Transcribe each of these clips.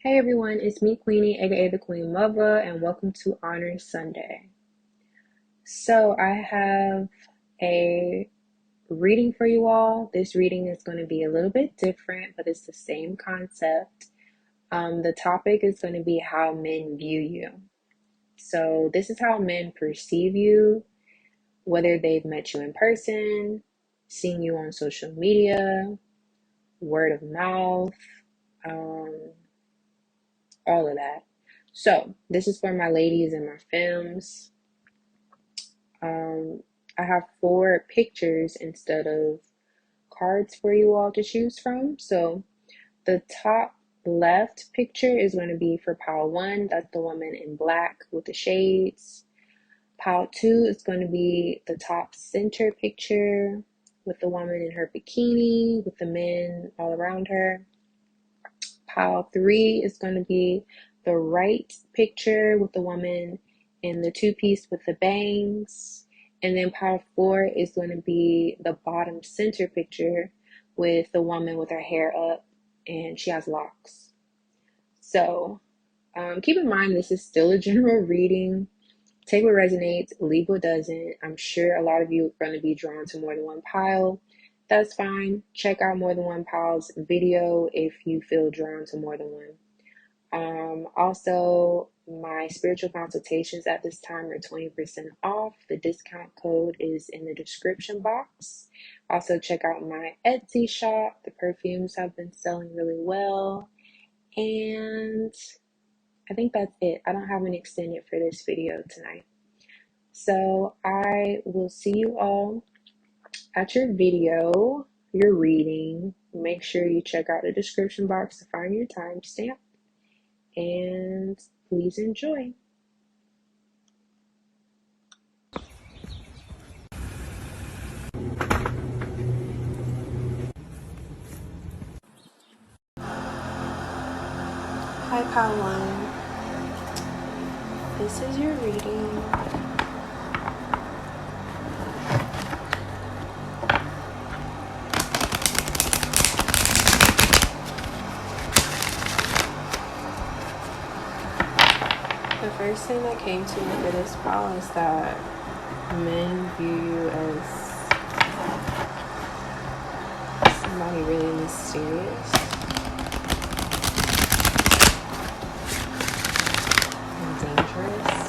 Hey everyone, it's me, Queenie, aka the Queen Mother, and welcome to Honor Sunday. So, I have a reading for you all. This reading is going to be a little bit different, but it's the same concept. The topic is going to be how men view you. So, this is how men perceive you, whether they've met you in person, seen you on social media, word of mouth, um, all of that. So, this is for my ladies and my femmes. Um, I have 4 pictures instead of cards for you all to choose from. So, the top left picture is going to be for pile 1. That's the woman in black with the shades. Pile 2 is going to be the top center picture with the woman in her bikini with the men all around her. Pile 3 is going to be the right picture with the woman in the two-piece with the bangs. And then pile 4 is going to be the bottom center picture with the woman with her hair up and she has locks. So keep in mind, this is still a general reading. Take what resonates, leave what doesn't. I'm sure a lot of you are going to be drawn to more than one pile. That's fine. Check out more than one pile's video if you feel drawn to more than one. Also, my spiritual consultations at this time are 20% off. The discount code is in the description box. Also, check out my Etsy shop. The perfumes have been selling really well. And I think that's it. I don't have an extended for this video tonight. So I will see you all at your video, your reading. Make sure you check out the description box to find your timestamp. And please enjoy. Hi, Pawan. This is your reading. The first thing that came to me for this pile is that men view you as somebody really mysterious and dangerous.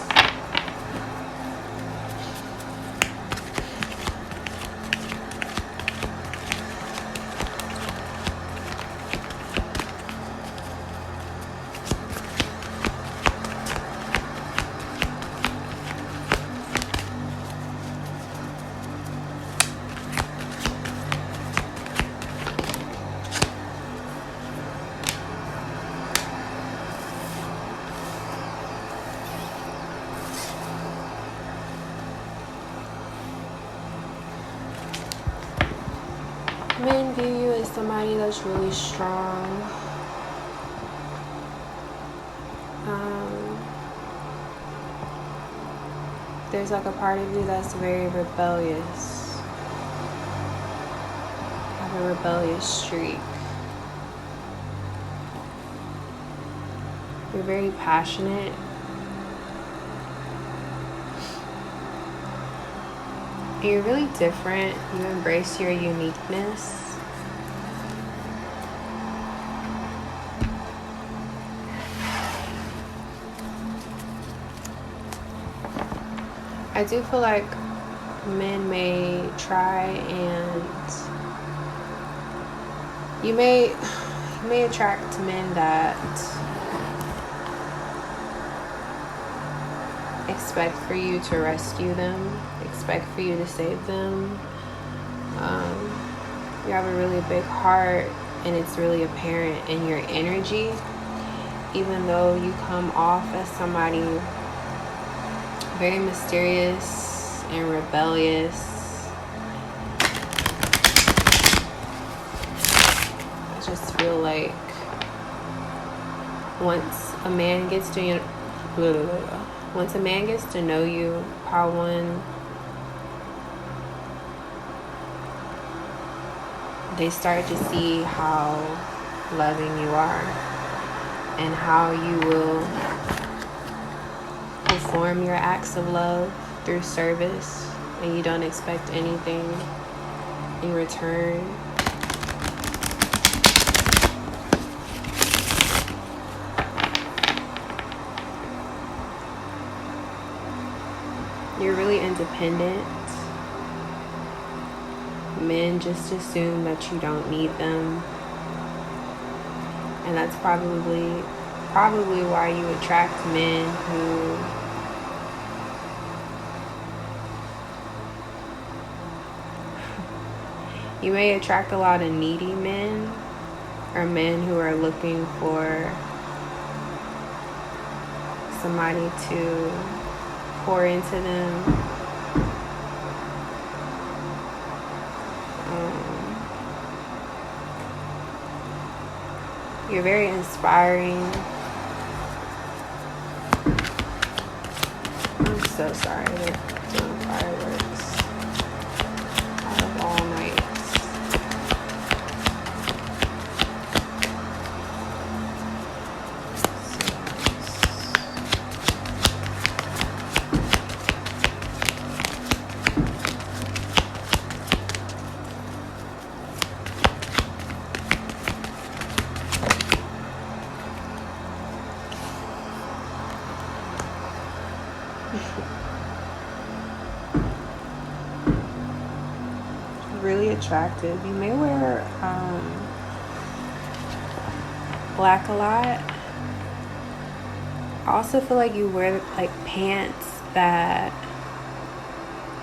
Men view you as somebody that's really strong. There's like a part of you that's very rebellious. Have a rebellious streak. You're very passionate. You're really different. You embrace your uniqueness. I do feel like men may try and you may attract men that expect for you to rescue them, expect for you to save them. You have a really big heart and it's really apparent in your energy, even though you come off as somebody very mysterious and rebellious. I just feel like once a man gets to know you, part one, they start to see how loving you are. and how you will perform your acts of love through service, and you don't expect anything in return. You're really independent. Men just assume that you don't need them. And that's probably why you attract men who you may attract a lot of needy men, or men who are looking for somebody to pour into them. You're very inspiring. I'm so sorry they're doing fireworks out of all nights. Really attractive. You may wear black a lot. I also feel like you wear like pants that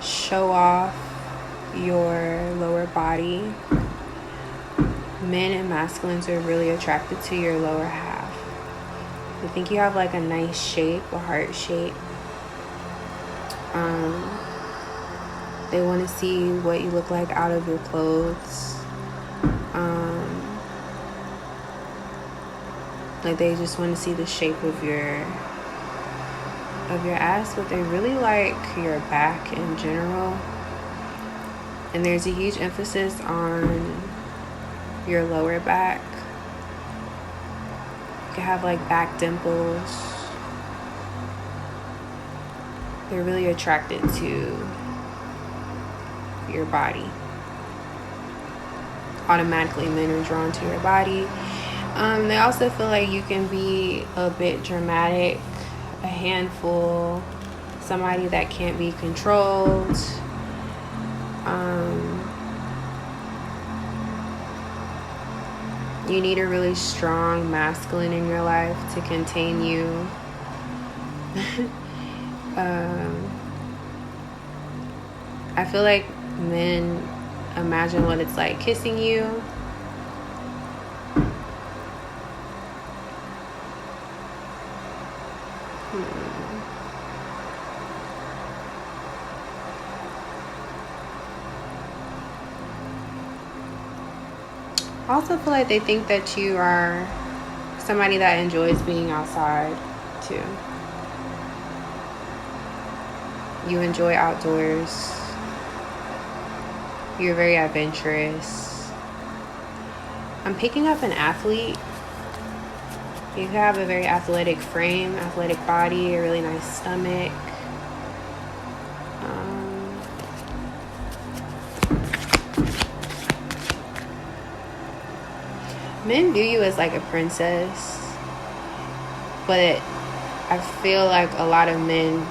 show off your lower body. Men and masculines are really attracted to your lower half. They think you have like a nice shape, a heart shape. They want to see what you look like out of your clothes. Like they just want to see the shape of your ass, but they really like your back in general. And there's a huge emphasis on your lower back. You can have like back dimples. They're really attracted to your body. Automatically, men are drawn to your body. They also feel like you can be a bit dramatic, a handful, somebody that can't be controlled. You need a really strong masculine in your life to contain you. I feel like men imagine what it's like kissing you. I also feel like they think that you are somebody that enjoys being outside too. You enjoy outdoors. You're very adventurous. I'm picking up an athlete. You have a very athletic frame, athletic body, a really nice stomach. Men view you as like a princess, but I feel like a lot of men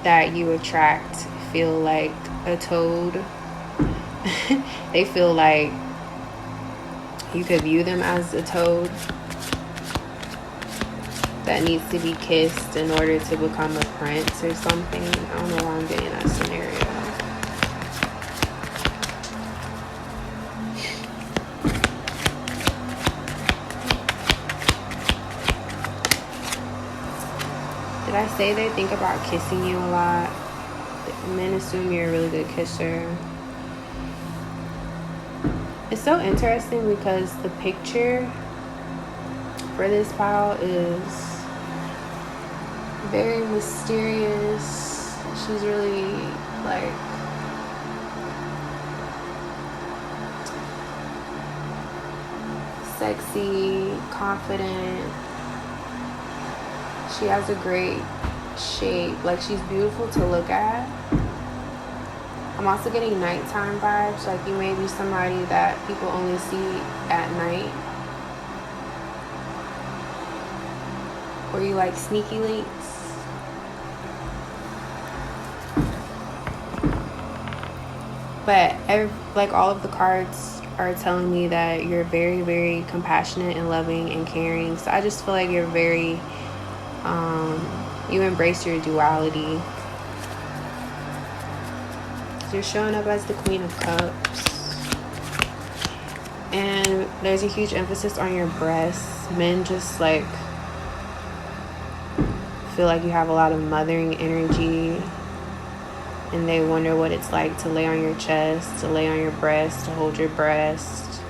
that you attract feel like a toad. They feel like you could view them as a toad that needs to be kissed in order to become a prince or something. I don't know why I'm getting that scenario. Did I say they think about kissing you a lot? Men assume you're a really good kisser. It's so interesting because the picture for this pile is very mysterious. She's really like sexy, confident. She has a great shape. Like, she's beautiful to look at. I'm also getting nighttime vibes. Like, you may be somebody that people only see at night. Or you like sneaky links. But like, all of the cards are telling me that you're very, very compassionate and loving and caring. So I just feel like you're very, you embrace your duality. You're showing up as the Queen of Cups. And there's a huge emphasis on your breasts. Men just like feel like you have a lot of mothering energy. And they wonder what it's like to lay on your chest, to lay on your breast, to hold your breast.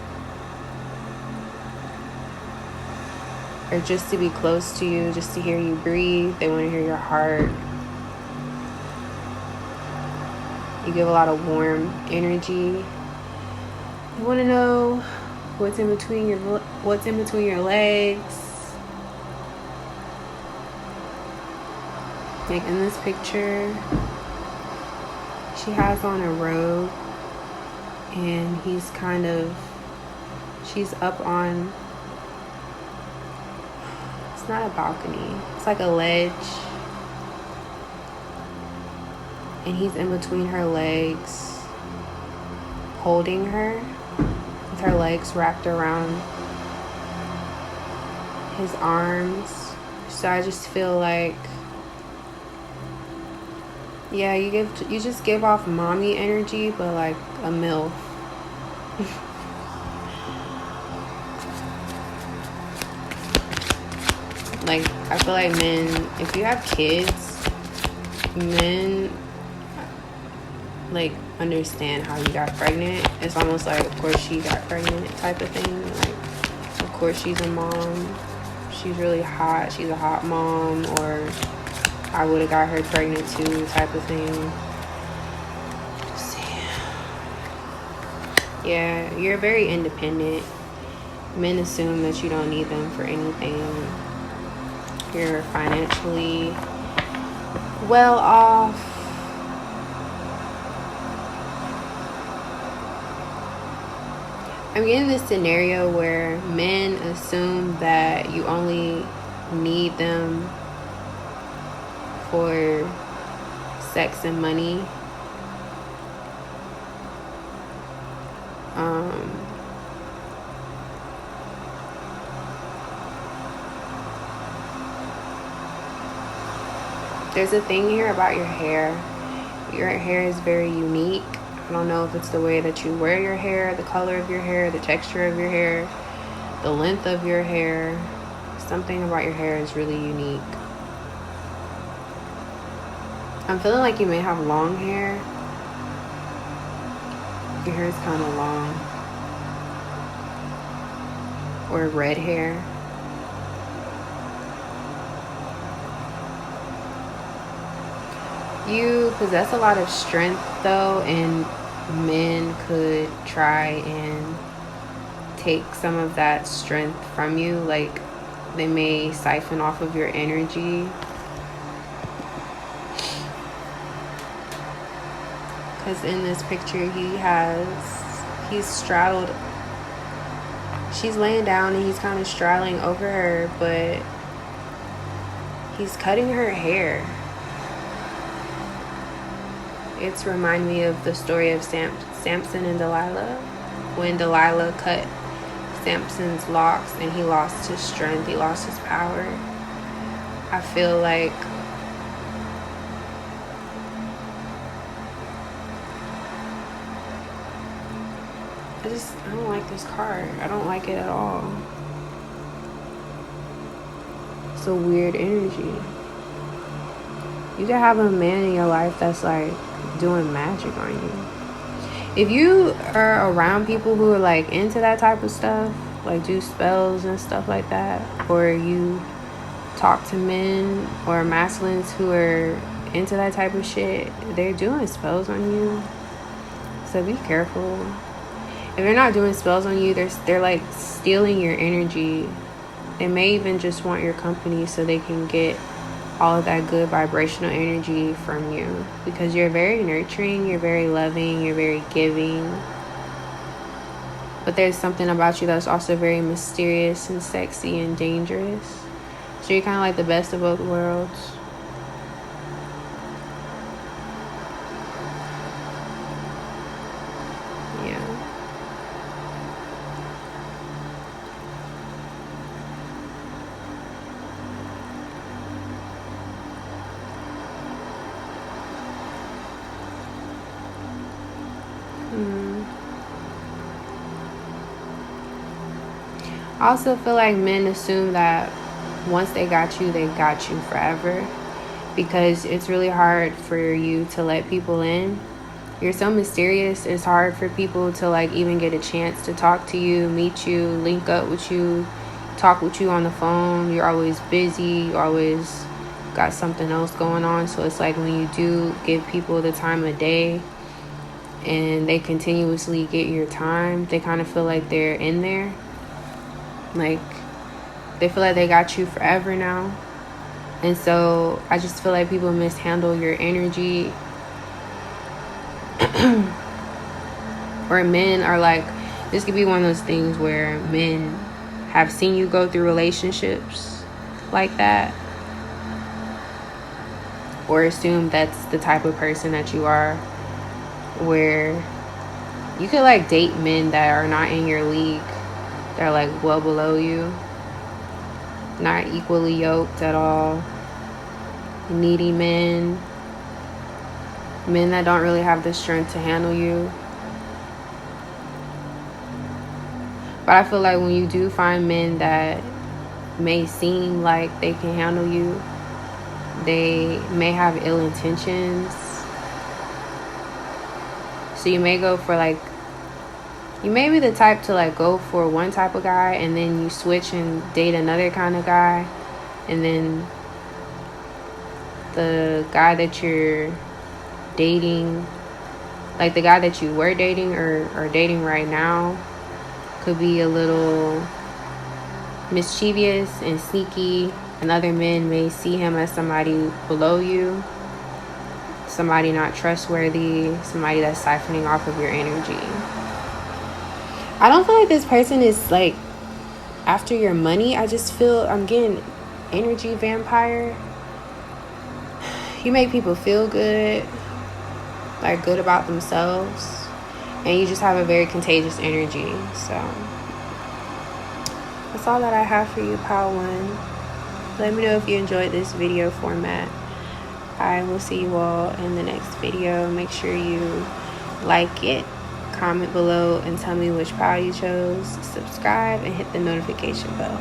Or just to be close to you, just to hear you breathe. They want to hear your heart. You give a lot of warm energy. You want to know what's in between your legs. Like in this picture, she has on a robe, and she's up on, it's not a balcony, it's like a ledge, and he's in between her legs, holding her, with her legs wrapped around his arms. So I just feel like, yeah, you just give off mommy energy, but like a MILF. Like, I feel like men, if you have kids, men like understand how you got pregnant. It's almost like, of course she got pregnant type of thing. Like, of course she's a mom. She's really hot. She's a hot mom. Or I would have got her pregnant too type of thing. Just yeah, you're very independent. Men assume that you don't need them for anything. You're financially well off. I'm getting this scenario where men assume that you only need them for sex and money. There's a thing here about your hair. Your hair is very unique. I don't know if it's the way that you wear your hair, the color of your hair, the texture of your hair, the length of your hair. Something about your hair is really unique. I'm feeling like you may have long hair. Your hair is kind of long. Or red hair. You possess a lot of strength though, and men could try and take some of that strength from you. Like, they may siphon off of your energy. Because in this picture he's straddled, she's laying down and he's kind of straddling over her, but he's cutting her hair. It's remind me of the story of Samson and Delilah, when Delilah cut Samson's locks and he lost his strength, he lost his power. I feel like I don't like this card. I don't like it at all. It's a weird energy. You can have a man in your life that's like doing magic on you. If you are around people who are like into that type of stuff, like do spells and stuff like that, or you talk to men or masculines who are into that type of shit, they're doing spells on you. So be careful. If they're not doing spells on you, they're like stealing your energy. They may even just want your company so they can get all of that good vibrational energy from you, because you're very nurturing, you're very loving, you're very giving. But there's something about you that's also very mysterious and sexy and dangerous. So you're kind of like the best of both worlds. Yeah. I also feel like men assume that once they got you forever, because it's really hard for you to let people in. You're so mysterious, it's hard for people to like even get a chance to talk to you, meet you, link up with you, talk with you on the phone. You're always busy, you always got something else going on. So it's like when you do give people the time of day and they continuously get your time, they kind of feel like they're in there. Like they feel like they got you forever now. And so I just feel like people mishandle your energy. Or men are like, this could be one of those things where men have seen you go through relationships like that, or assume that's the type of person that you are, where you could like date men that are not in your league. They're like well below you, not equally yoked at all. Needy men that don't really have the strength to handle you. But I feel like when you do find men that may seem like they can handle you, they may have ill intentions. So you may go for like, you may be the type to like go for one type of guy and then you switch and date another kind of guy, and then the guy that you're dating, like the guy that you were dating or are dating right now, could be a little mischievous and sneaky, and other men may see him as somebody below you, somebody not trustworthy, somebody that's siphoning off of your energy. I don't feel like this person is like after your money. I just feel I'm getting energy vampire. You make people feel good, like good about themselves, and you just have a very contagious energy. So that's all that I have for you, Pal One. Let me know if you enjoyed this video format. I will see you all in the next video. Make sure you like it, comment below, and tell me which pile you chose. Subscribe and hit the notification bell.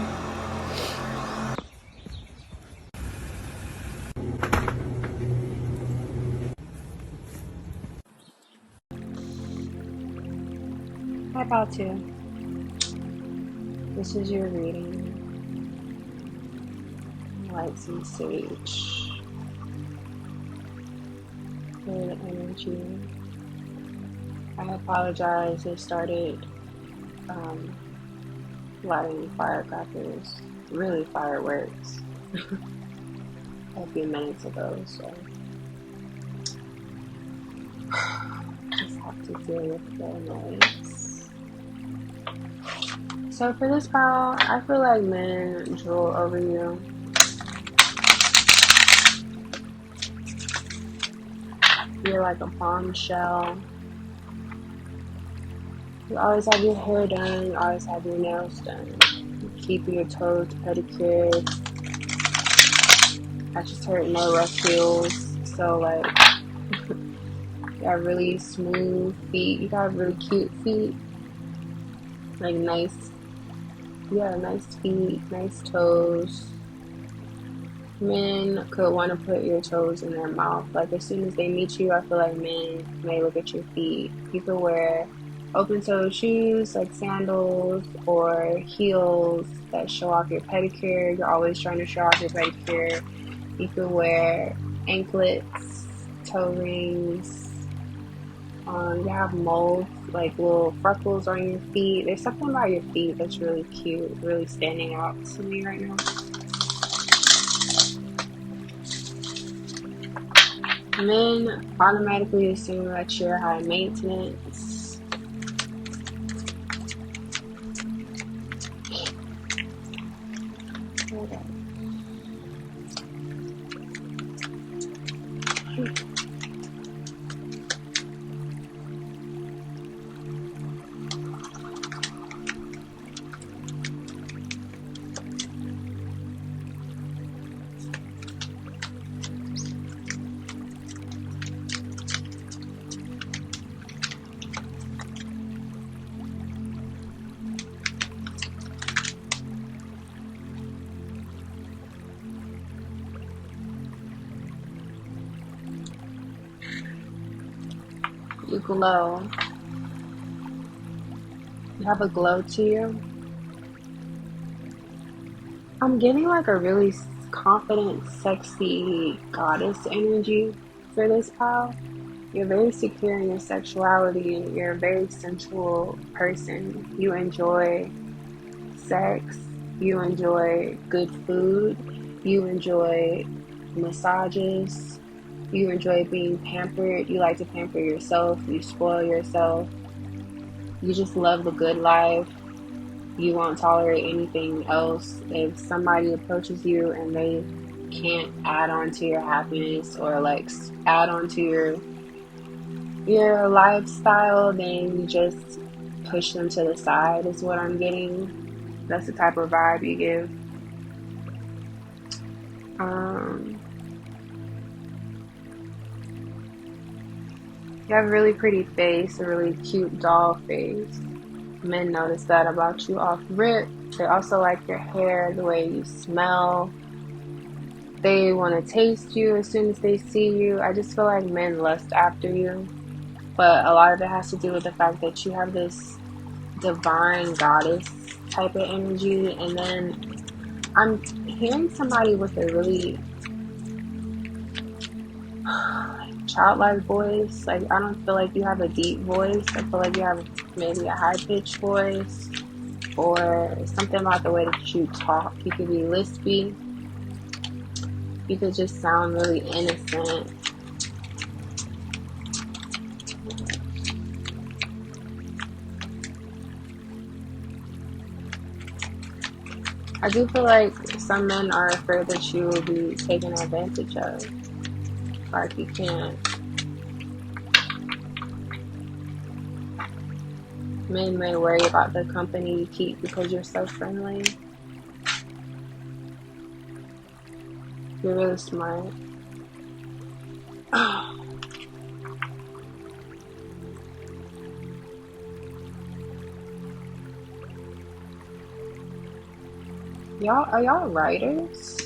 Hi, pile 2. This is your reading. Light some sage. Good energy. I apologize. They started lighting firecrackers, really fireworks, a few minutes ago. So just have to deal with the noise. So for this pile, I feel like men drool over you. You're like a bombshell. You always have your hair done. You always have your nails done. You keep your toes pedicured. I just heard no rough heels. So like, you got really smooth feet. You got really cute feet. Like nice, yeah, nice feet, nice toes. Men could want to put your toes in their mouth. Like as soon as they meet you, I feel like men may look at your feet. You could wear open-toe shoes like sandals or heels that show off your pedicure. You're always trying to show off your pedicure. You could wear anklets, toe rings, You have moles, like little freckles on your feet. There's something about your feet that's really cute, really standing out to me right now. Men automatically assume that you're high maintenance. Okay. You glow. You have a glow to you. I'm getting like a really confident, sexy goddess energy for this pile. You're very secure in your sexuality and you're a very sensual person. You enjoy sex, you enjoy good food, you enjoy massages, you enjoy being pampered, you like to pamper yourself, you spoil yourself, you just love the good life. You won't tolerate anything else. If somebody approaches you and they can't add on to your happiness or like add on to your lifestyle, then you just push them to the side is what I'm getting. That's the type of vibe you give. You have a really pretty face, a really cute doll face. Men notice that about you off rip. They also like your hair, the way you smell. They want to taste you as soon as they see you. I just feel like men lust after you. But a lot of it has to do with the fact that you have this divine goddess type of energy. And then I'm hearing somebody with a really childlike voice. Like, I don't feel like you have a deep voice. I feel like you have maybe a high-pitched voice or something about the way that you talk. You could be lispy. You could just sound really innocent. I do feel like some men are afraid that you will be taken advantage of. Like you can't. Men may worry about the company you keep because you're so friendly. You're really smart. Are y'all writers?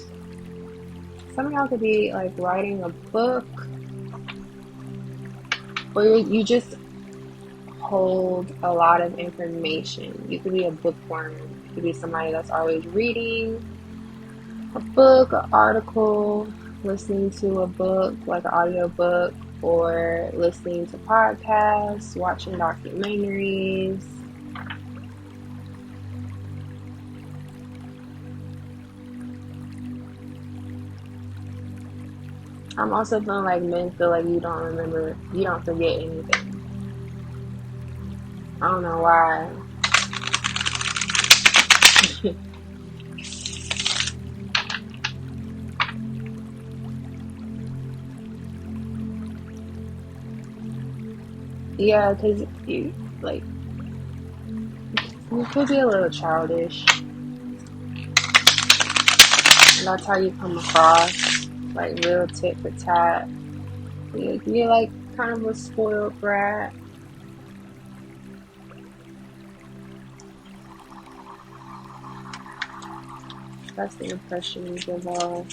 Some of y'all could be like writing a book, or you just hold a lot of information. You could be a bookworm. You could be somebody that's always reading a book, an article, listening to a book, like an audio book, or listening to podcasts, watching documentaries. I'm also feeling like men feel like you don't forget anything. I don't know why. Yeah, because you could be a little childish, and that's how you come across, like real tit for tat. You're like kind of a spoiled brat. That's the impression you give off.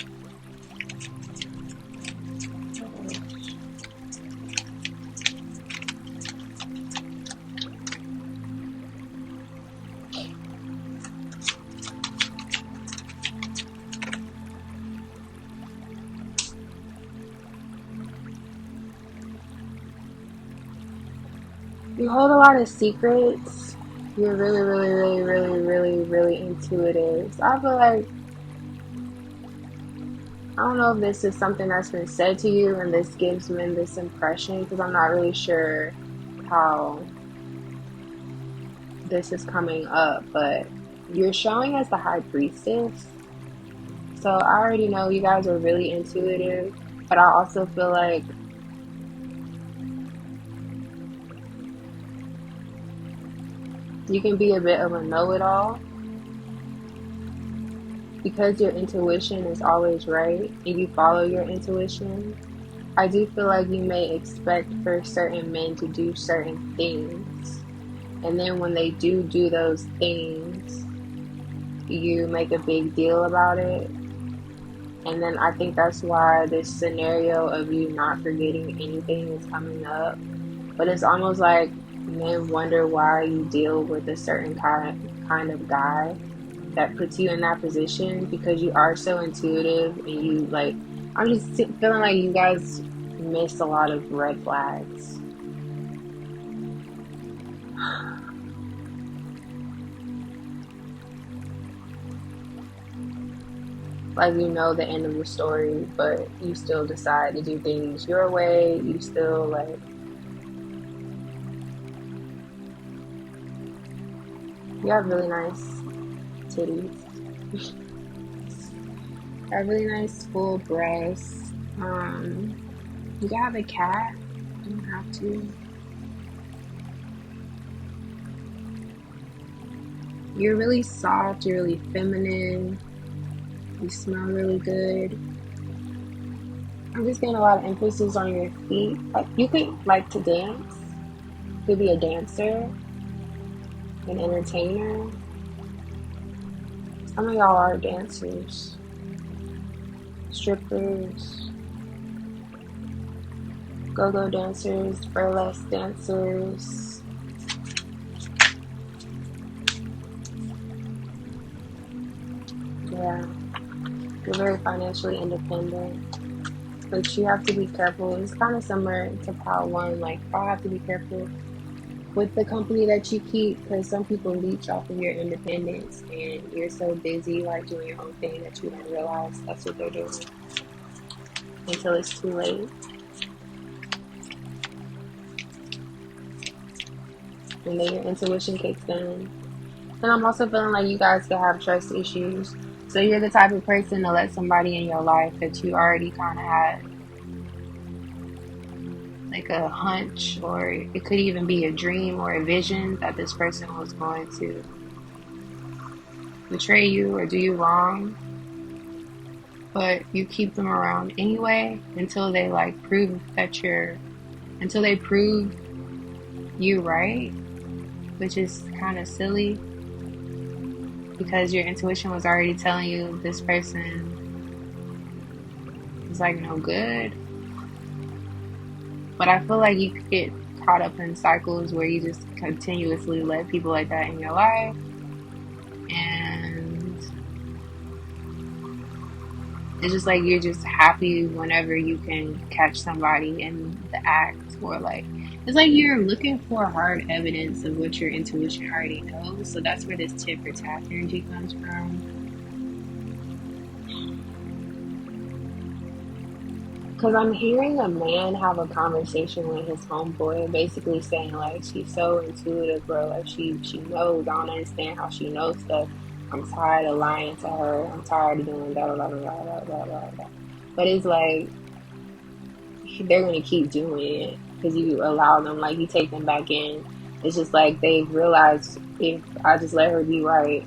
You hold a lot of secrets. You're really, really, really, really, really, really intuitive. So I feel like, I don't know if this is something that's been said to you and this gives men this impression, because I'm not really sure how this is coming up, but you're showing as the high priestess. So I already know you guys are really intuitive, but I also feel like you can be a bit of a know-it-all because your intuition is always right and you follow your intuition. I do feel like you may expect for certain men to do certain things, and then when they do those things, you make a big deal about it. And then I think that's why this scenario of you not forgetting anything is coming up. But it's almost like men wonder why you deal with a certain kind of guy that puts you in that position, because you are so intuitive and you like, I'm just feeling like you guys miss a lot of red flags. Like, you know the end of the story, but you still decide to do things your way. You still like, you have really nice titties. You have really nice full breasts. You can have a cat. You don't have to. You're really soft. You're really feminine. You smell really good. I'm just getting a lot of emphasis on your feet. Like, you could like to dance. You could be a dancer, an entertainer. Some of y'all are dancers, strippers, go-go dancers, burlesque dancers. Yeah, you're very financially independent, but you have to be careful. It's kind of similar to Pile 1. Like, I'll have to be careful with the company that you keep, because some people leech off of your independence and you're so busy like doing your own thing that you don't realize that's what they're doing until it's too late. And then your intuition kicks in. And I'm also feeling like you guys could have trust issues. So you're the type of person to let somebody in your life that you already kind of had like a hunch, or it could even be a dream or a vision that this person was going to betray you or do you wrong, but you keep them around anyway until they like prove that until they prove you right, which is kind of silly because your intuition was already telling you this person is like no good. But I feel like you could get caught up in cycles where you just continuously let people like that in your life, and it's just like you're just happy whenever you can catch somebody in the act, or like it's like you're looking for hard evidence of what your intuition already knows. So that's where this tit for tat energy comes from. Because I'm hearing a man have a conversation with his homeboy, basically saying like, she's so intuitive, bro. Like she knows. I don't understand how she knows stuff. I'm tired of lying to her. I'm tired of doing blah blah blah blah blah blah blah blah. But it's like they're gonna keep doing it because you allow them. Like, you take them back in. It's just like they realize, if I just let her be right,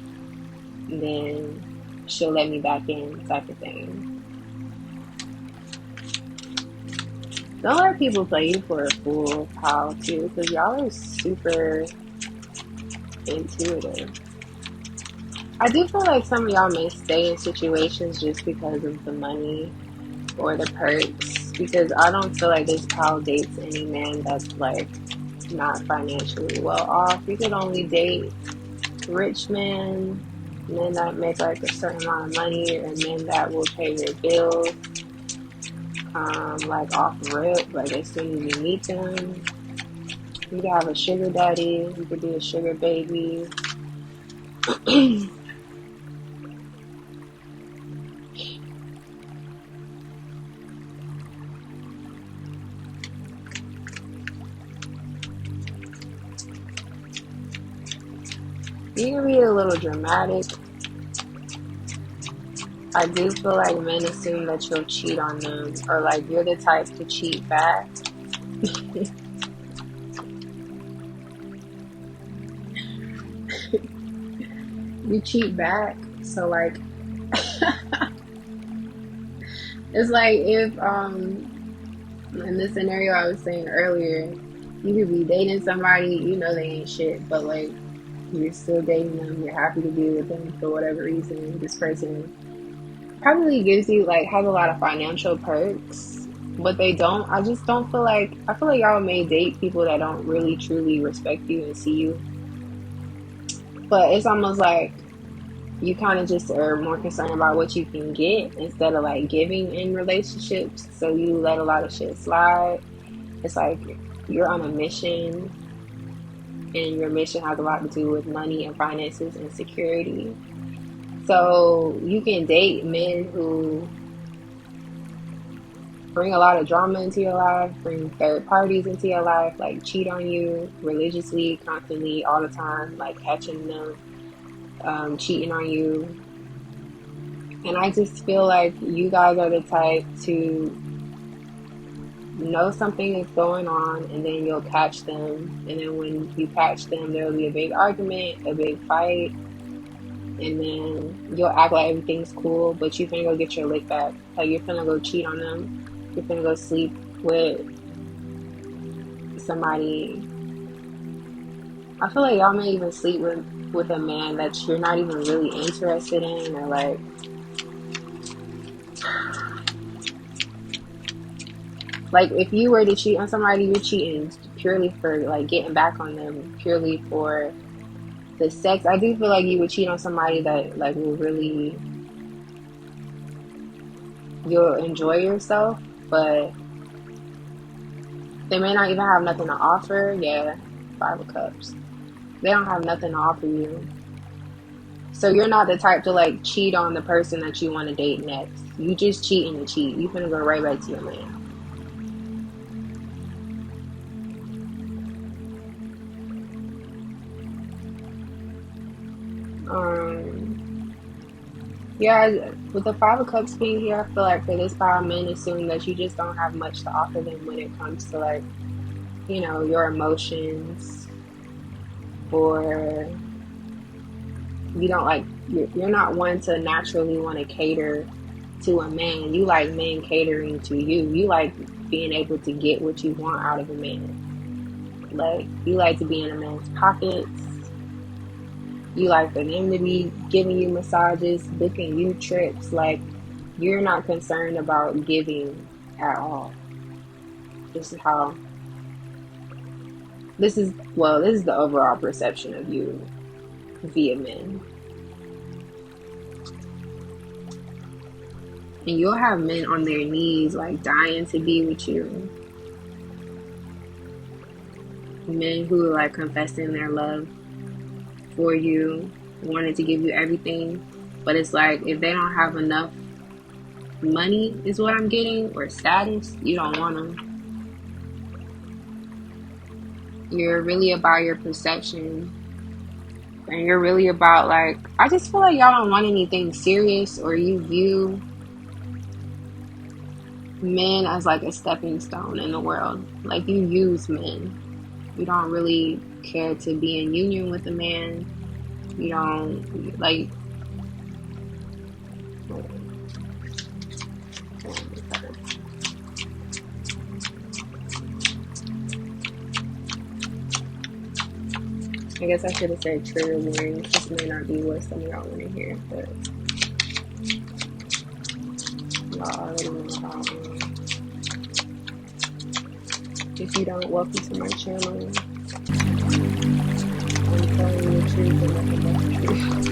then she'll let me back in, type of thing. Don't let people play you for a fool, pal, too, because y'all are super intuitive. I do feel like some of y'all may stay in situations just because of the money or the perks, because I don't feel like this pal dates any man that's like not financially well off. You could only date rich men that make like a certain amount of money, or men that will pay your bills. Like off rip, like as soon as you meet them. You could have a sugar daddy. You could be a sugar baby. You can be a little dramatic. I do feel like men assume that you'll cheat on them, or like you're the type to cheat back. You cheat back, so like it's like if in the scenario I was saying earlier, you could be dating somebody, you know they ain't shit, but like you're still dating them, you're happy to be with them for whatever reason. This person probably gives you like has a lot of financial perks, but they don't. I just don't feel like I feel like y'all may date people that don't really truly respect you and see you. But it's almost like you kind of just are more concerned about what you can get instead of like giving in relationships. So you let a lot of shit slide. It's like you're on a mission, and your mission has a lot to do with money and finances and security. So you can date men who bring a lot of drama into your life, bring third parties into your life, like cheat on you religiously, constantly, all the time, like catching them cheating on you. And I just feel like you guys are the type to know something is going on, and then you'll catch them. And then when you catch them, there will be a big argument, a big fight, and then you'll act like everything's cool, but you're finna go get your lick back. Like you're finna go cheat on them. You're finna go sleep with somebody. I feel like y'all may even sleep with a man that you're not even really interested in, or like if you were to cheat on somebody, you're cheating purely for like getting back on them, purely for the sex. I do feel like you would cheat on somebody that like will really you'll enjoy yourself, but they may not even have nothing to offer. Yeah, 5 of Cups. They don't have nothing to offer you. So you're not the type to like cheat on the person that you want to date next. You just cheating to cheat. You finna go right back to your man. Yeah, with the 5 of Cups being here, I feel like for this power, men assume that you just don't have much to offer them when it comes to like, you know, your emotions, or you don't like you're not one to naturally want to cater to a man. You like men catering to you. You like being able to get what you want out of a man. Like you like to be in a man's pockets. You like for them to be giving you massages, booking you trips. Like you're not concerned about giving at all. This is how this is the overall perception of you via men. And you'll have men on their knees like dying to be with you. Men who are like confessing their love for you, wanting to give you everything. But it's like if they don't have enough money is what I'm getting, or status, you don't want them. You're really about your perception. And you're really about like, I just feel like y'all don't want anything serious, or you view men as like a stepping stone in the world. Like you use men. You don't really care to be in union with a man. You don't like. I guess I should have said trigger warning. This may not be what some of y'all want to hear, but y'all already know how. If you don't, welcome to my channel. I'm telling you the truth and nothing but the truth.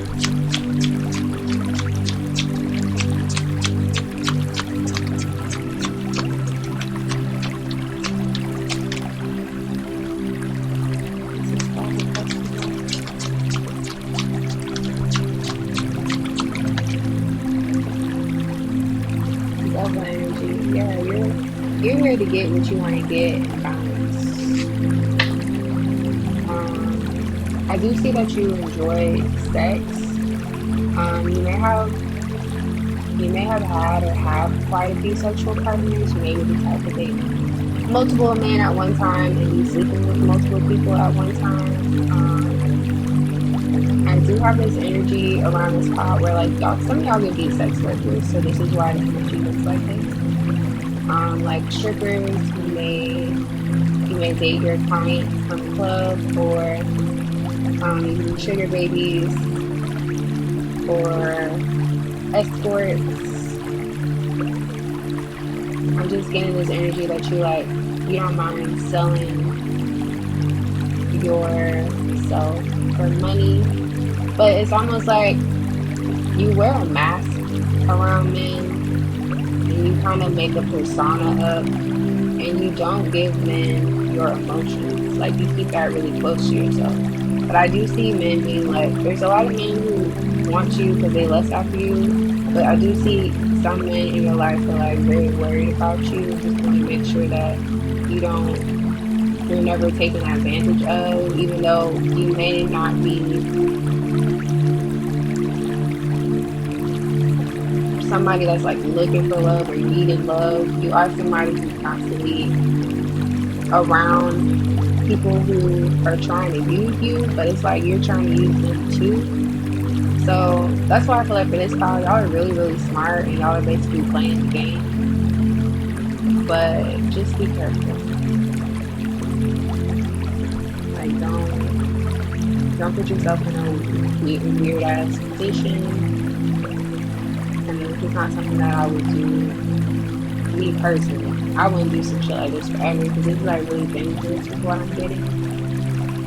yeah, you're here to get what you want to get in balance. I do see that you enjoy sex. You may have had or have quite a few sexual partners. You may be the type to date multiple men at one time and be sleeping with multiple people at one time. I do have this energy around this spot where like y'all, some of y'all could be sex workers, so this is why the energy looks like this. Like strippers, you may date your clients from the club, or you can be sugar babies or escorts. I'm just getting this energy that you don't mind selling yourself for money, but it's almost like you wear a mask around men and you kind of make a persona up, and you don't give men your emotions. Like you keep that really close to yourself. But I do see men being like, there's a lot of men who want you because they lust after you. But I do see some men in your life are like very worried about you and just want to make sure that you're never taken advantage of, even though you may not be somebody that's like looking for love or needing love. You are somebody who's constantly around people who are trying to use you, but it's like you're trying to use them too. So that's why I feel like for this style, y'all are really, really smart and y'all are basically playing the game. But just be careful. Like don't put yourself in a weird ass position. I mean, this is not something that I would do. Me personally, I wouldn't do some shit like this forever because it's like really dangerous with what I'm getting.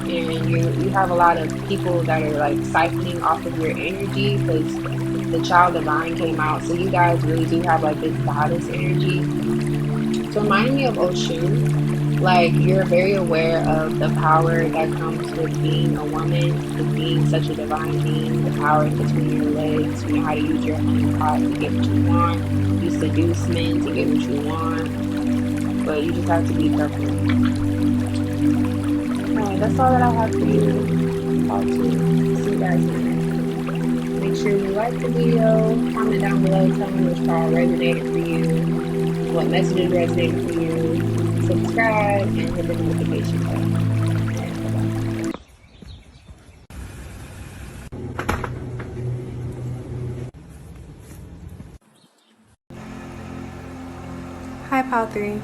And you have a lot of people that are like siphoning off of your energy because the child divine came out, so you guys really do have like this goddess energy. So reminding me of Oshun, like you're very aware of the power that comes with being a woman, with being such a divine being, the power in between your legs, you know how to use your honeypot to get what you want, you seduce men to get what you want, but you just have to be careful. Alright, that's all that I have for you all to see you guys later. Make sure you like the video, comment down below, tell me which all resonated for you, what messages resonated for you, subscribe, and hit the notification button. Alright, bye-bye. Hi, Pal 3.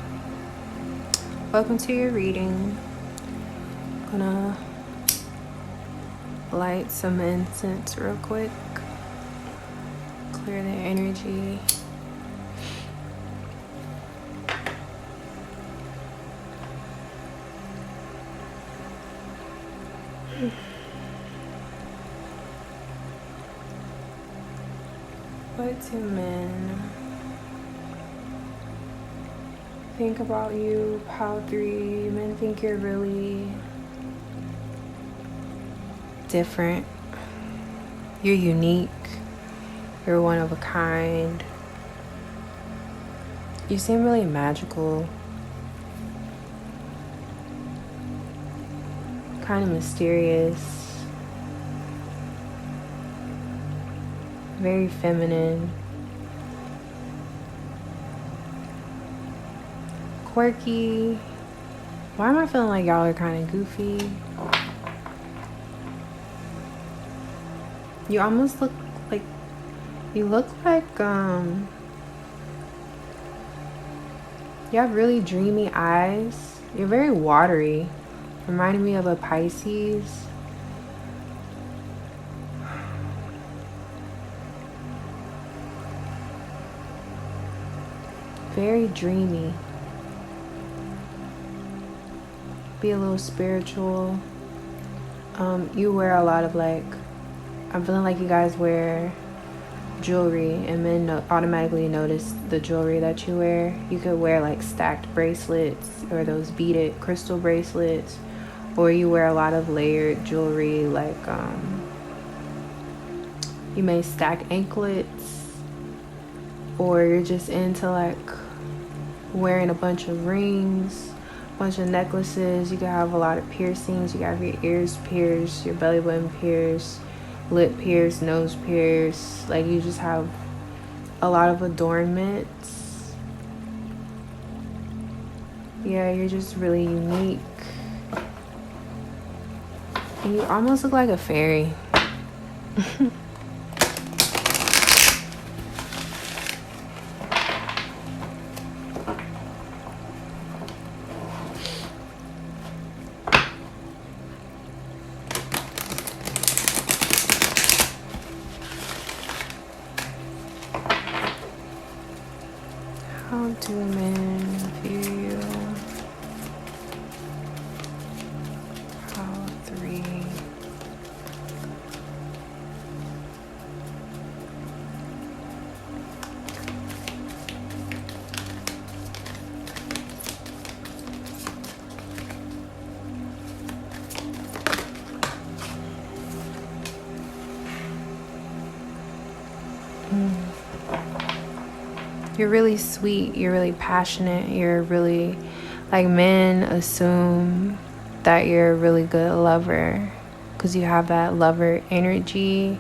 Welcome to your reading. Gonna light some incense real quick, clear the energy. What do men think about you, Pal 3? Men think you're really different. You're unique. You're one of a kind. You seem really magical. Kind of mysterious. Very feminine. Quirky. Why am I feeling like y'all are kind of goofy? You almost look like, you have really dreamy eyes. You're very watery. Reminding me of a Pisces. Very dreamy. Be a little spiritual. You wear a lot of like, I'm feeling like you guys wear jewelry, and men automatically notice the jewelry that you wear. You could wear like stacked bracelets or those beaded crystal bracelets, or you wear a lot of layered jewelry, like you may stack anklets, or you're just into like wearing a bunch of rings, a bunch of necklaces. You can have a lot of piercings. You can have your ears pierced, your belly button pierced, lip pierced, nose pierced. Like, you just have a lot of adornments. Yeah, you're just really unique. And you almost look like a fairy. How do men view you? How 3. You're really sweet, you're really passionate, you're really, like, men assume that you're a really good lover because you have that lover energy.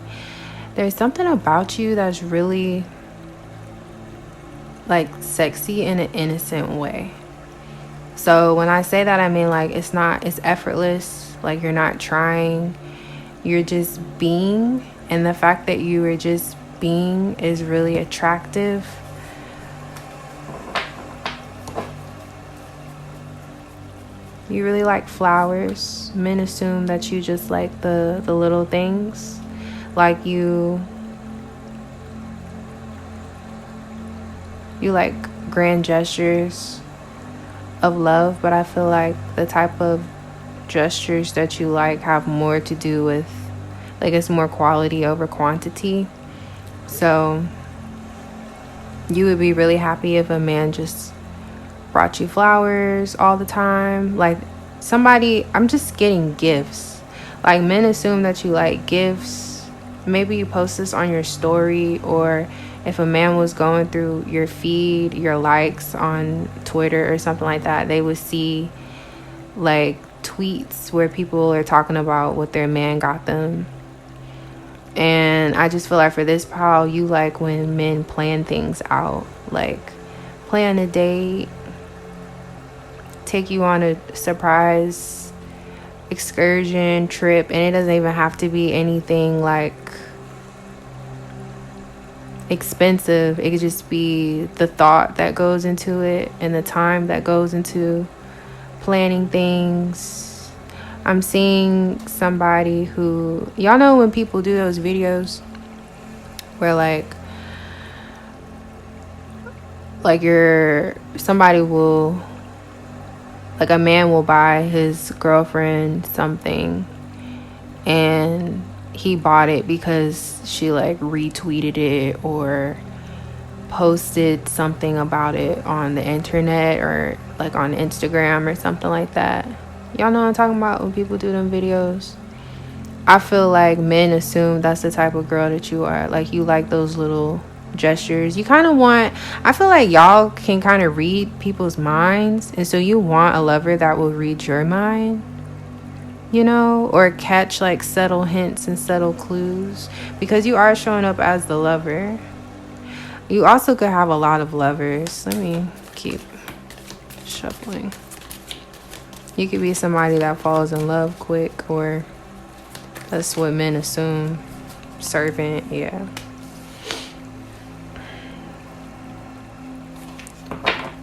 There's something about you that's really, like, sexy in an innocent way. So when I say that, I mean, like, it's effortless, like, you're not trying, you're just being, and the fact that you are just being is really attractive. You really like flowers. Men assume that you just like the little things. Like you like grand gestures of love, but I feel like the type of gestures that you like have more to do with, like, it's more quality over quantity. So you would be really happy if a man just brought you flowers all the time. Like, I'm just getting gifts. Like, men assume that you like gifts. Maybe you post this on your story, or if a man was going through your feed, your likes on Twitter or something like that, they would see, like, tweets where people are talking about what their man got them. And I just feel like for this pile, you like when men plan things out, like plan a date, take you on a surprise excursion trip, and it doesn't even have to be anything like expensive. It could just be the thought that goes into it and the time that goes into planning things. I'm seeing somebody who, y'all know when people do those videos where like somebody will, like, a man will buy his girlfriend something and he bought it because she like retweeted it or posted something about it on the internet or like on Instagram or something like that. Y'all know what I'm talking about when people do them videos. I feel like men assume that's the type of girl that you are. Like, you like those little gestures. You kind of want, I feel like y'all can kind of read people's minds, and so you want a lover that will read your mind, you know, or catch like subtle hints and subtle clues, because you are showing up as the lover. You also could have a lot of lovers. Let me keep shuffling. You could be somebody that falls in love quick, or that's what men assume. Servant, yeah.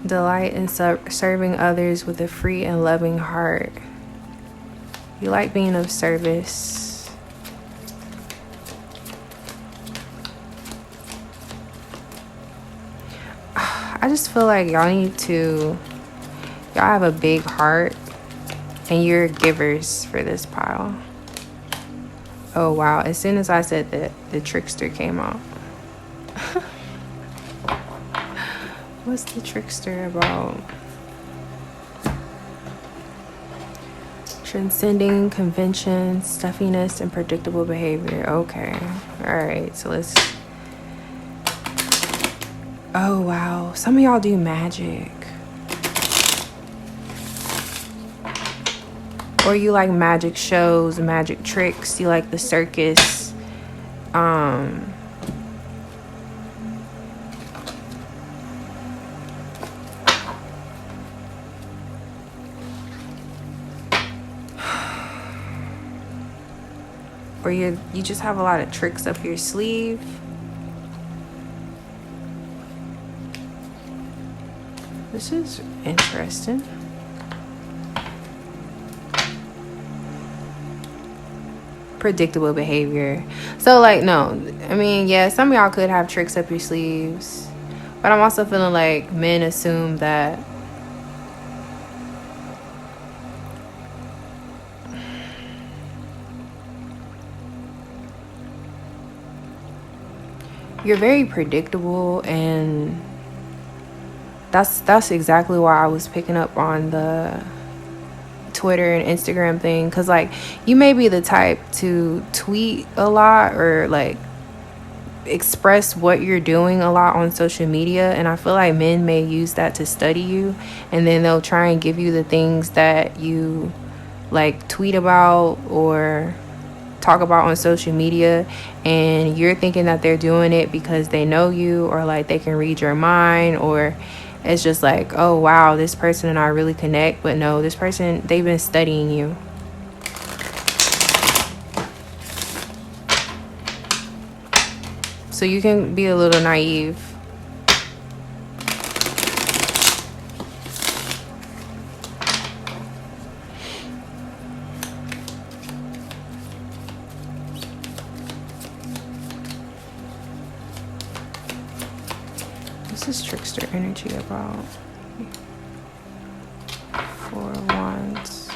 Delight in serving others with a free and loving heart. You like being of service. I just feel like y'all have a big heart, and you're givers for this pile. Oh wow, as soon as I said that, the trickster came out. What's the trickster about? Transcending conventions, stuffiness, and predictable behavior. Okay. Alright, so let's... Oh wow, some of y'all do magic. Or you like magic shows, magic tricks, you like the circus. Or you just have a lot of tricks up your sleeve. This is interesting. Predictable behavior. So like, no, I mean, yeah, some of y'all could have tricks up your sleeves, but I'm also feeling like men assume that you're very predictable, and that's exactly why I was picking up on the Twitter and Instagram thing, because like you may be the type to tweet a lot or like express what you're doing a lot on social media, and I feel like men may use that to study you, and then they'll try and give you the things that you like tweet about or talk about on social media, and you're thinking that they're doing it because they know you or like they can read your mind, or it's just like, oh wow, this person and I really connect. But no, this person, they've been studying you. So you can be a little naive. This is trickster energy about 4 wands.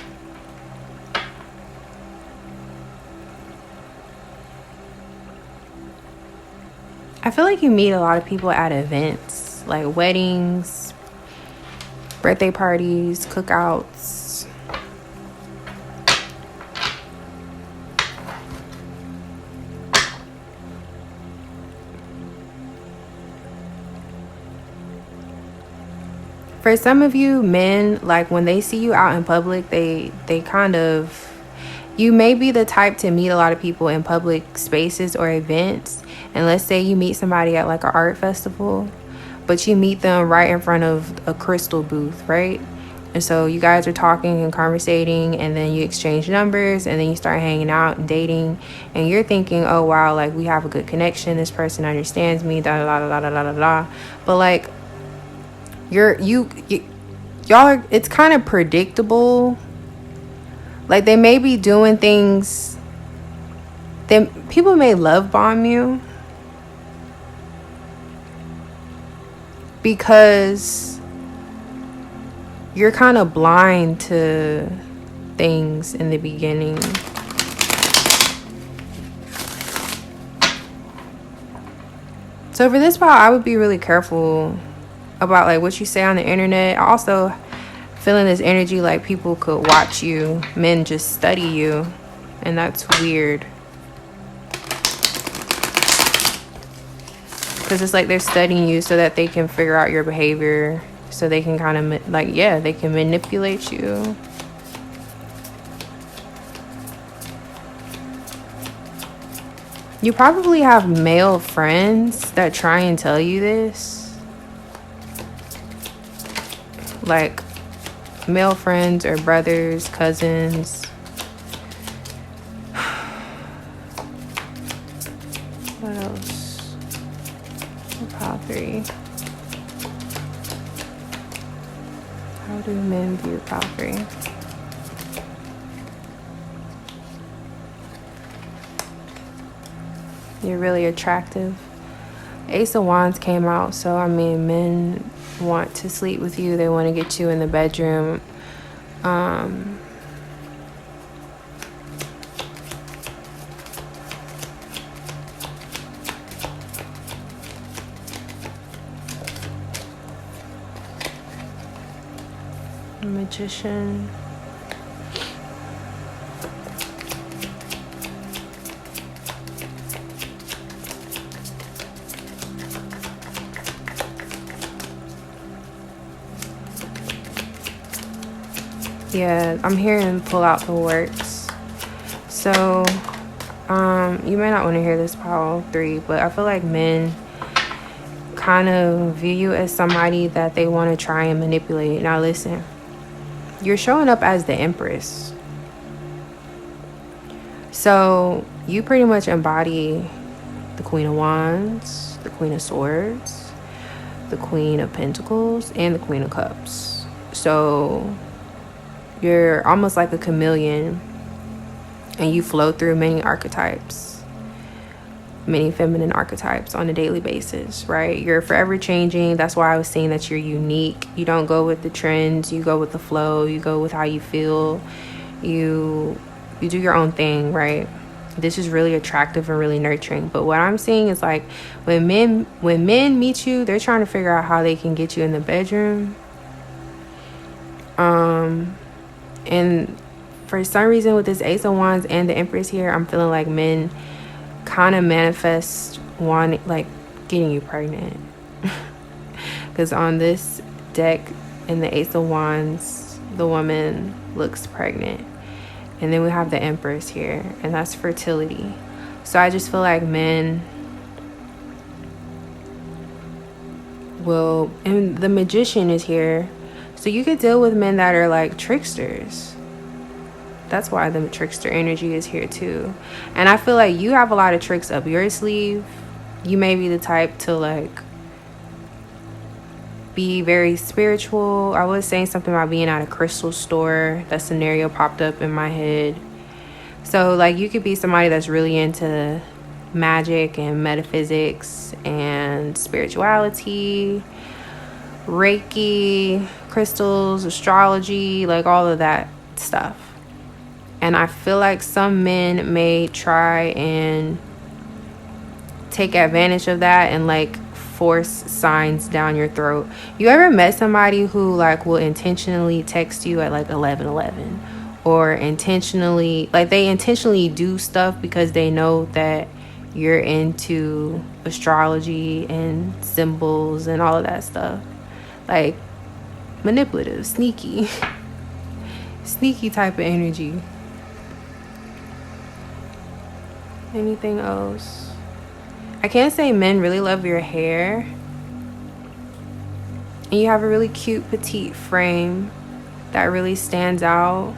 I feel like you meet a lot of people at events, like weddings, birthday parties, cookouts. For some of you men, like when they see you out in public, they kind of, you may be the type to meet a lot of people in public spaces or events. And let's say you meet somebody at like an art festival, but you meet them right in front of a crystal booth, right? And so you guys are talking and conversating, and then you exchange numbers, and then you start hanging out and dating, and you're thinking, oh wow, like we have a good connection, this person understands me, da da da da da da da. But like y'all are, it's kind of predictable. Like they may be doing things, then people may love bomb you because you're kind of blind to things in the beginning. So for this part, I would be really careful about like what you say on the internet. I also feeling this energy like people could watch you, men just study you, and that's weird. Because it's like they're studying you so that they can figure out your behavior, so they can kind of like, yeah, they can manipulate you. You probably have male friends that try and tell you this. Like male friends or brothers, cousins. What else? Pile 3. How do men view pile 3? You're really attractive. Ace of Wands came out, so I mean, men want to sleep with you. They want to get you in the bedroom. Magician. Yeah, I'm hearing pull out the works. So, you may not want to hear this pile 3, but I feel like men kind of view you as somebody that they want to try and manipulate. Now listen, you're showing up as the Empress. So you pretty much embody the Queen of Wands, the Queen of Swords, the Queen of Pentacles, and the Queen of Cups. So you're almost like a chameleon, and you flow through many archetypes, many feminine archetypes on a daily basis, right? You're forever changing. That's why I was saying that you're unique. You don't go with the trends, you go with the flow, you go with how you feel. You do your own thing, right? This is really attractive and really nurturing. But what I'm seeing is like when men meet you, they're trying to figure out how they can get you in the bedroom. And for some reason with this Ace of Wands and the Empress here, I'm feeling like men kind of manifest wanting, like, getting you pregnant. Because on this deck in the Ace of Wands, the woman looks pregnant. And then we have the Empress here, and that's fertility. So I just feel like men will, and the Magician is here. So you could deal with men that are like tricksters. That's why the trickster energy is here too. And I feel like you have a lot of tricks up your sleeve. You may be the type to like be very spiritual. I was saying something about being at a crystal store. That scenario popped up in my head. So like you could be somebody that's really into magic and metaphysics and spirituality, Reiki, crystals, astrology, like all of that stuff. And I feel like some men may try and take advantage of that and like force signs down your throat. You ever met somebody who like will intentionally text you at like 11:11, or intentionally, like they intentionally do stuff because they know that you're into astrology and symbols and all of that stuff? Like manipulative, sneaky sneaky type of energy. Anything else? I can't say men really love your hair. And you have a really cute petite frame that really stands out.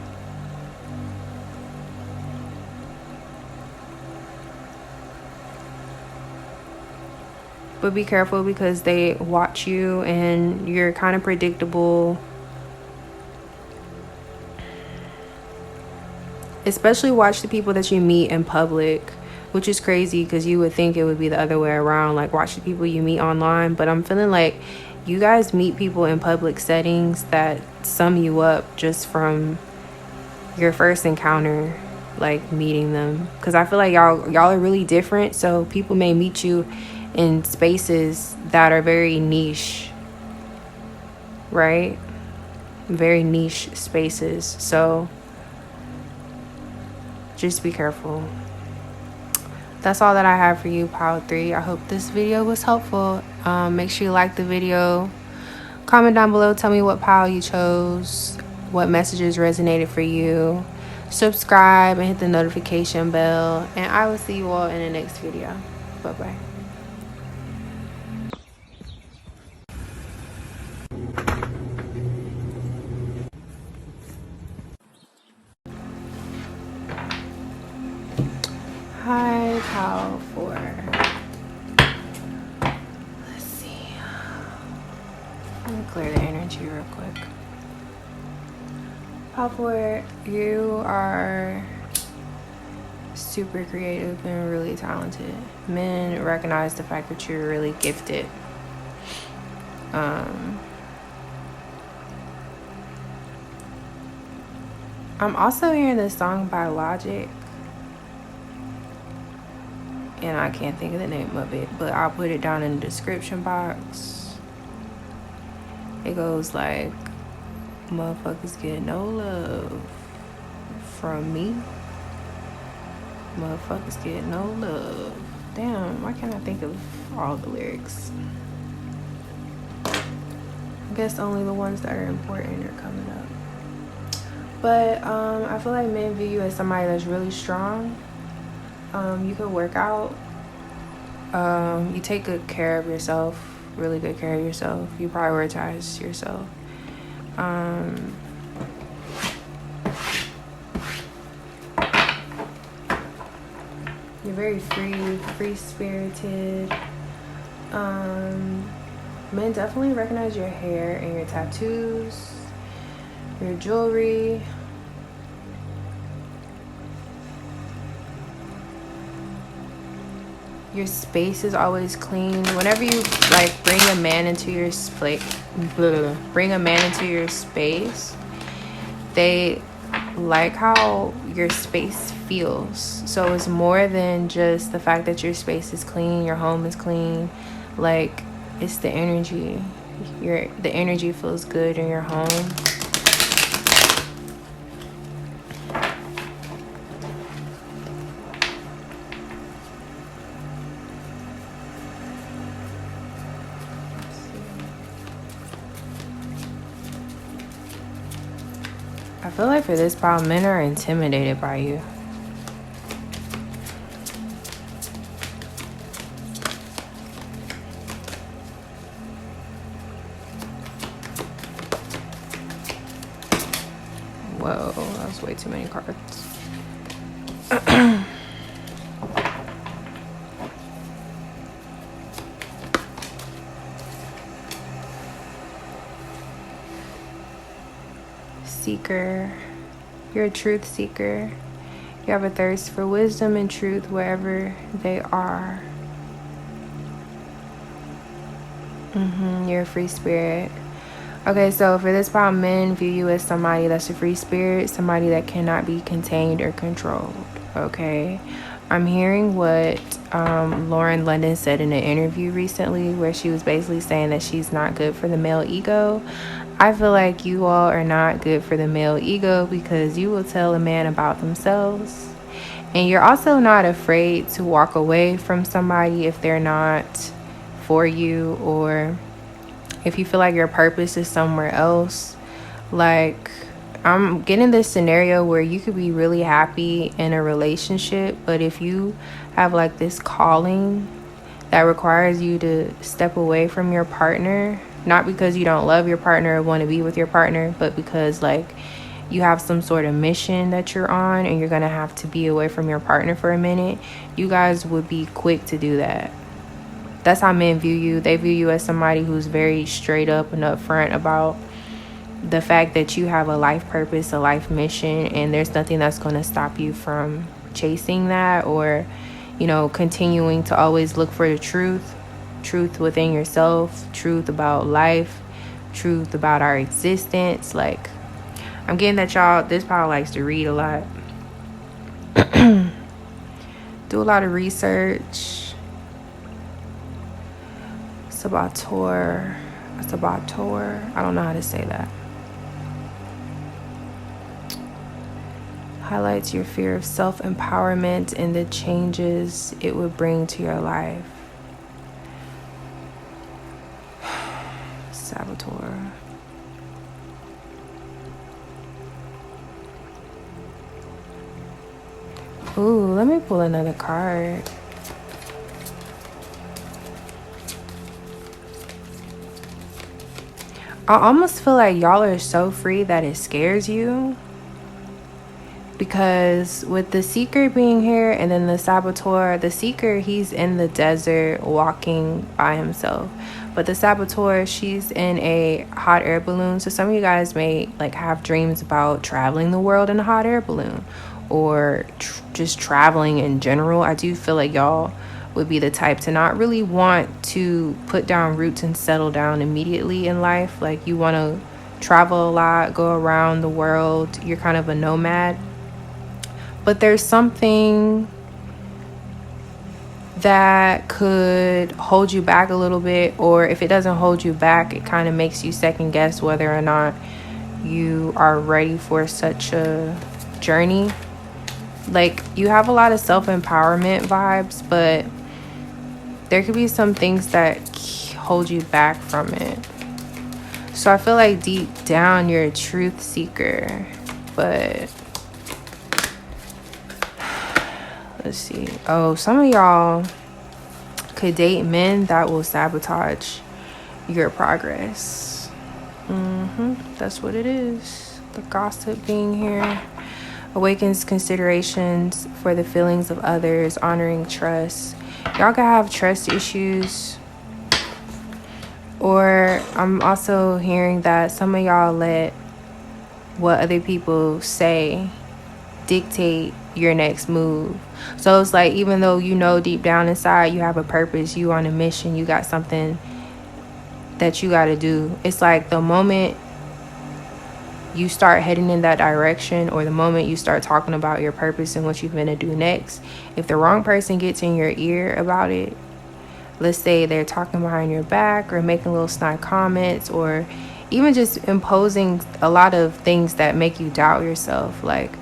But be careful because they watch you and you're kind of predictable. Especially watch the people that you meet in public, which is crazy because you would think it would be the other way around. Like watch the people you meet online. But I'm feeling like you guys meet people in public settings that sum you up just from your first encounter, like meeting them. Because I feel like y'all are really different. So people may meet you in spaces that are very niche, right? Very niche spaces. So just be careful. That's all that I have for you, Pile 3. I hope this video was helpful. Make sure you like the video. Comment down below. Tell me what pile you chose. What messages resonated for you. Subscribe and hit the notification bell. And I will see you all in the next video. Bye-bye. Hi, Pile 4. Let's see. Let me clear the energy real quick. Pile 4, you are super creative and really talented. Men recognize the fact that you're really gifted. I'm also hearing this song by Logic, and I can't think of the name of it, but I'll put it down in the description box. It goes like, motherfuckers get no love from me. Motherfuckers get no love. Damn, why can't I think of all the lyrics? I guess only the ones that are important are coming up. But I feel like men view you as somebody that's really strong. You can work out. You take good care of yourself, really good care of yourself. You prioritize yourself. You're very free spirited. Men definitely recognize your hair and your tattoos, your jewelry. Your space is always clean. Whenever you like bring a man into your space, they like how your space feels. So it's more than just the fact that your space is clean, your home is clean. Like, it's the energy. The energy feels good in your home. I feel like for this problem, men are intimidated by you. Whoa, that was way too many cards. Seeker. You're a truth seeker. You have a thirst for wisdom and truth wherever they are. You're a free spirit. Okay, so for this problem, men view you as somebody that's a free spirit, somebody that cannot be contained or controlled. Okay, I'm hearing what Lauren London said in an interview recently, where she was basically saying that she's not good for the male ego. I feel like you all are not good for the male ego because you will tell a man about themselves. And you're also not afraid to walk away from somebody if they're not for you, or if you feel like your purpose is somewhere else. Like, I'm getting this scenario where you could be really happy in a relationship, but if you have like this calling that requires you to step away from your partner, not because you don't love your partner or want to be with your partner, but because like you have some sort of mission that you're on and you're gonna have to be away from your partner for a minute, you guys would be quick to do that. That's how men view you. They view you as somebody who's very straight up and upfront about the fact that you have a life purpose, a life mission, and there's nothing that's going to stop you from chasing that, or, you know, continuing to always look for the truth within yourself, truth about life, truth about our existence. Like, I'm getting that this power likes to read a lot. Do a lot of research. Saboteur. I don't know how to say that. Highlights your fear of self-empowerment and the changes it would bring to your life. Saboteur. Ooh, let me pull another card. I almost feel like y'all are so free that it scares you. Because with the seeker being here and then the saboteur, the seeker, he's in the desert walking by himself. But the saboteur, she's in a hot air balloon. So some of you guys may like have dreams about traveling the world in a hot air balloon, or just traveling in general. I do feel like y'all would be the type to not really want to put down roots and settle down immediately in life. Like, you want to travel a lot, go around the world. You're kind of a nomad. But there's something that could hold you back a little bit, or if it doesn't hold you back, it kind of makes you second guess whether or not you are ready for such a journey. Like, you have a lot of self-empowerment vibes, but there could be some things that hold you back from it. So I feel like deep down you're a truth seeker. But let's see. Oh, some of y'all could date men that will sabotage your progress. That's what it is. The gossip being here awakens considerations for the feelings of others, honoring trust. Y'all could have trust issues. Or I'm also hearing that some of y'all let what other people say dictate your next move. So it's like, even though you know deep down inside you have a purpose, you on a mission, you got something that you got to do, it's like the moment you start heading in that direction, or the moment you start talking about your purpose and what you're going to do next, if the wrong person gets in your ear about it, let's say they're talking behind your back or making little snide comments, or even just imposing a lot of things that make you doubt yourself. Like,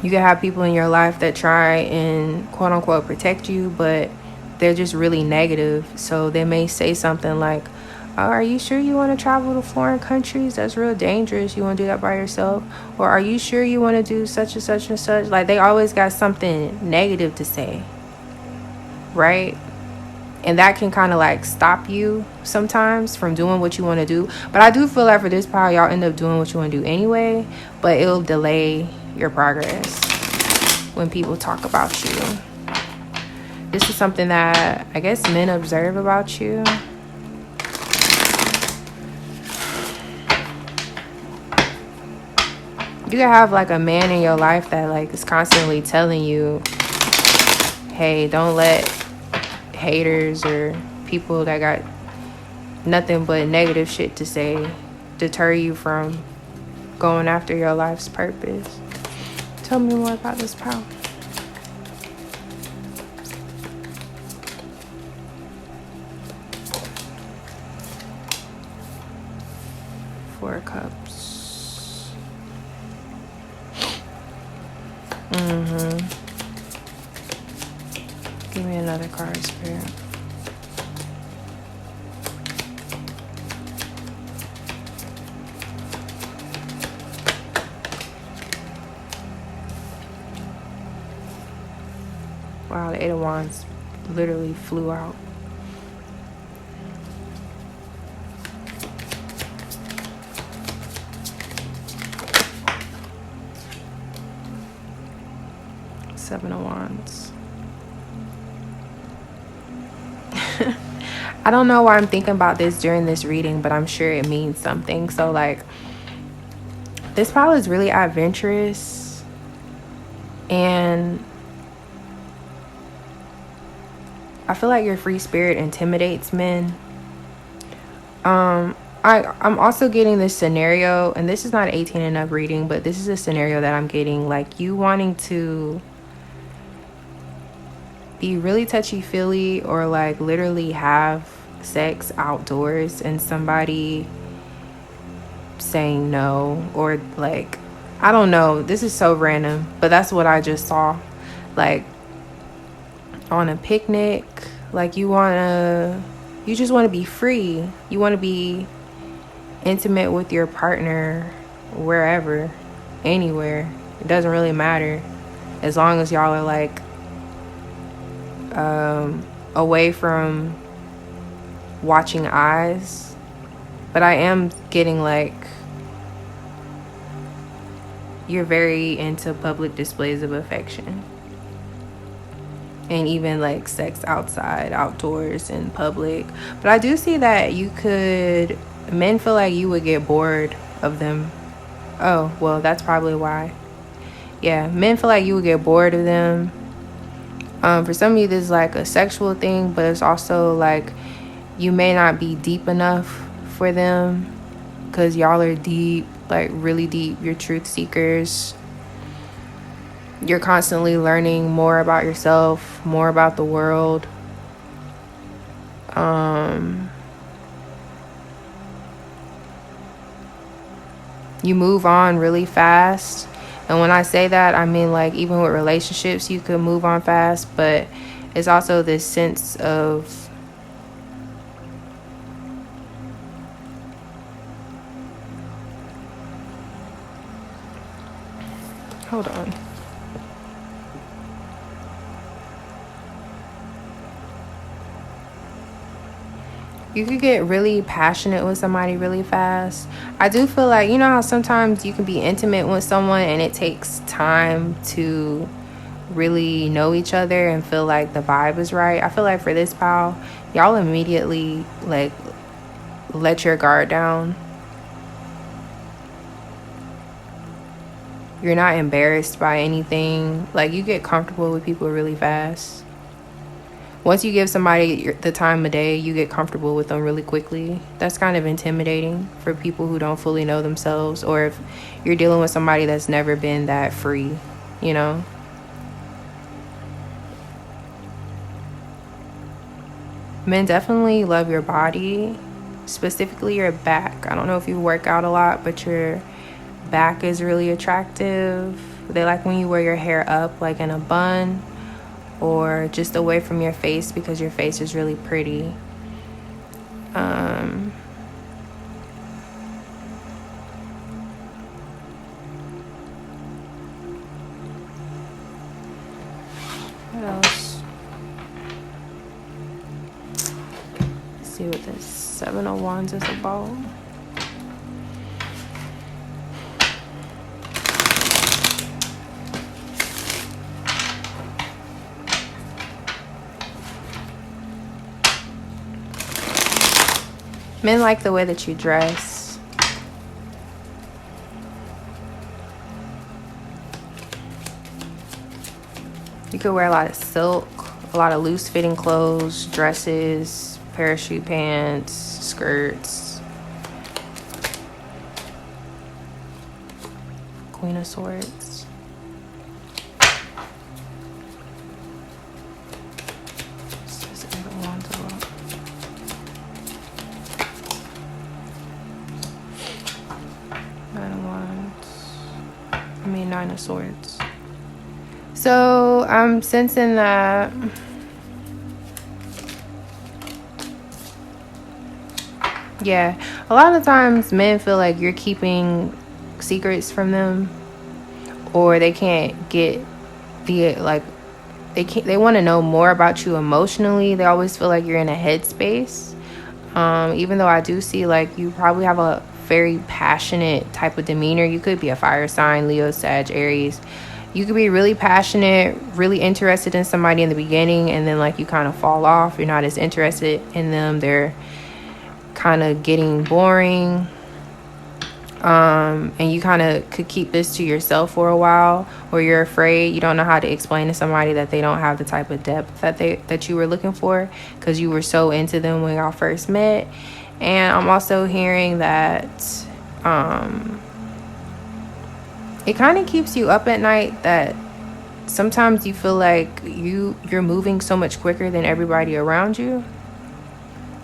you can have people in your life that try and quote unquote protect you, but they're just really negative. So they may say something like, oh, are you sure you want to travel to foreign countries? That's real dangerous. You want to do that by yourself? Or are you sure you want to do such and such and such? Like, they always got something negative to say, right? And that can kind of like stop you sometimes from doing what you want to do. But I do feel like for this power, y'all end up doing what you want to do anyway, but it'll delay your progress when people talk about you. This is something that I guess men observe about you. You can have like a man in your life that like is constantly telling you, hey, don't let haters or people that got nothing but negative shit to say deter you from going after your life's purpose. Tell me more about this power. Four of Cups. Give me another card, Spirit. Wow, the Eight of Wands literally flew out. Seven of Wands. I don't know why I'm thinking about this during this reading, but I'm sure it means something. So like, this pile is really adventurous, and I feel like your free spirit intimidates men. I'm also getting this scenario, and this is not an 18 and up reading, but this is a scenario that I'm getting, like you wanting to be really touchy-feely or like literally have sex outdoors and somebody saying no, or like, I don't know, this is so random, but that's what I just saw. Like on a picnic, like you just want to be free. You want to be intimate with your partner wherever, anywhere. It doesn't really matter as long as y'all are like away from watching eyes. But I am getting like you're very into public displays of affection, and even like sex outside, outdoors, in public. But I do see that men feel like you would get bored of them. Oh, well, that's probably why. Yeah, men feel like you would get bored of them. For some of you, this is like a sexual thing, but it's also like you may not be deep enough for them because y'all are deep, like really deep. You're truth seekers. You're constantly learning more about yourself, more about the world. You move on really fast. And when I say that, I mean like even with relationships, you could move on fast, but it's also this sense of Hold on. You could get really passionate with somebody really fast. I do feel like, you know how sometimes you can be intimate with someone and it takes time to really know each other and feel like the vibe is right. I feel like for this pal, y'all immediately like let your guard down. You're not embarrassed by anything. Like, you get comfortable with people really fast. Once you give somebody the time of day, you get comfortable with them really quickly. That's kind of intimidating for people who don't fully know themselves, or if you're dealing with somebody that's never been that free, you know? Men definitely love your body, specifically your back. I don't know if you work out a lot, but your back is really attractive. They like when you wear your hair up like in a bun or just away from your face because your face is really pretty. What else? Let's see what this 7 of Wands is about. Men like the way that you dress. You could wear a lot of silk, a lot of loose fitting clothes, dresses, parachute pants, skirts. Queen of Swords. This is 8 of Wands as well. Nine of Swords. So I'm sensing that a lot of times men feel like you're keeping secrets from them, or they can't get they want to know more about you emotionally. They always feel like you're in a headspace. Even though I do see like you probably have a very passionate type of demeanor. You could be a fire sign, Leo, Sag, Aries. You could be really passionate, really interested in somebody in the beginning, and then like you kind of fall off. You're not as interested in them. They're kind of getting boring. And you kind of could keep this to yourself for a while, or you're afraid. You don't know how to explain to somebody that they don't have the type of depth that you were looking for because you were so into them when y'all first met. And I'm also hearing that it kind of keeps you up at night, that sometimes you feel like you're moving so much quicker than everybody around you.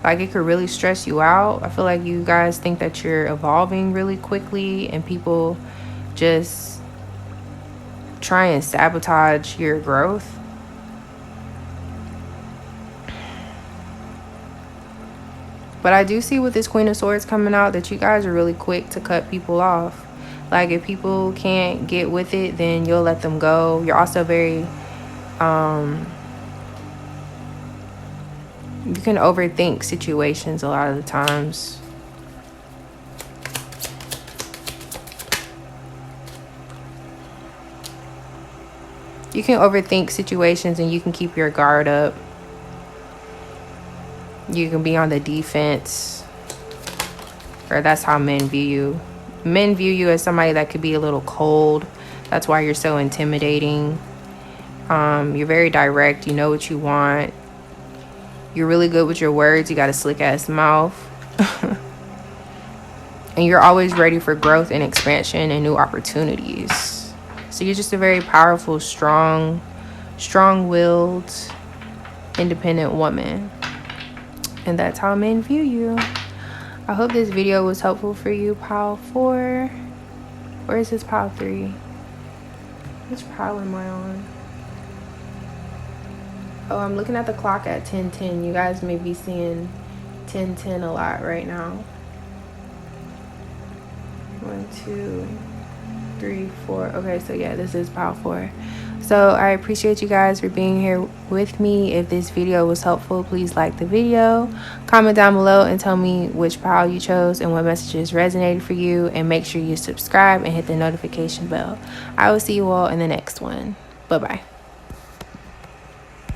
Like, it could really stress you out. I feel like you guys think that you're evolving really quickly, and people just try and sabotage your growth. But I do see with this Queen of Swords coming out that you guys are really quick to cut people off. Like, if people can't get with it, then you'll let them go. You're also very, you can overthink situations a lot of the times. You can overthink situations and you can keep your guard up. You can be on the defense, or that's how men view you. Men view you as somebody that could be a little cold. That's why you're so intimidating. You're very direct. You know what you want. You're really good with your words. You got a slick ass mouth. And you're always ready for growth and expansion and new opportunities. So you're just a very powerful, strong-willed, independent woman. And that's how men view you. I hope this video was helpful for you, pile 4. Or is this pile 3? Which pile am I on? Oh, I'm looking at the clock at 10:10. You guys may be seeing 10:10 a lot right now. 1, 2, 3, 4. Okay, so yeah, this is pile 4. So I appreciate you guys for being here with me. If this video was helpful, please like the video, comment down below and tell me which pile you chose and what messages resonated for you, and make sure you subscribe and hit the notification bell. I will see you all in the next one. Bye bye.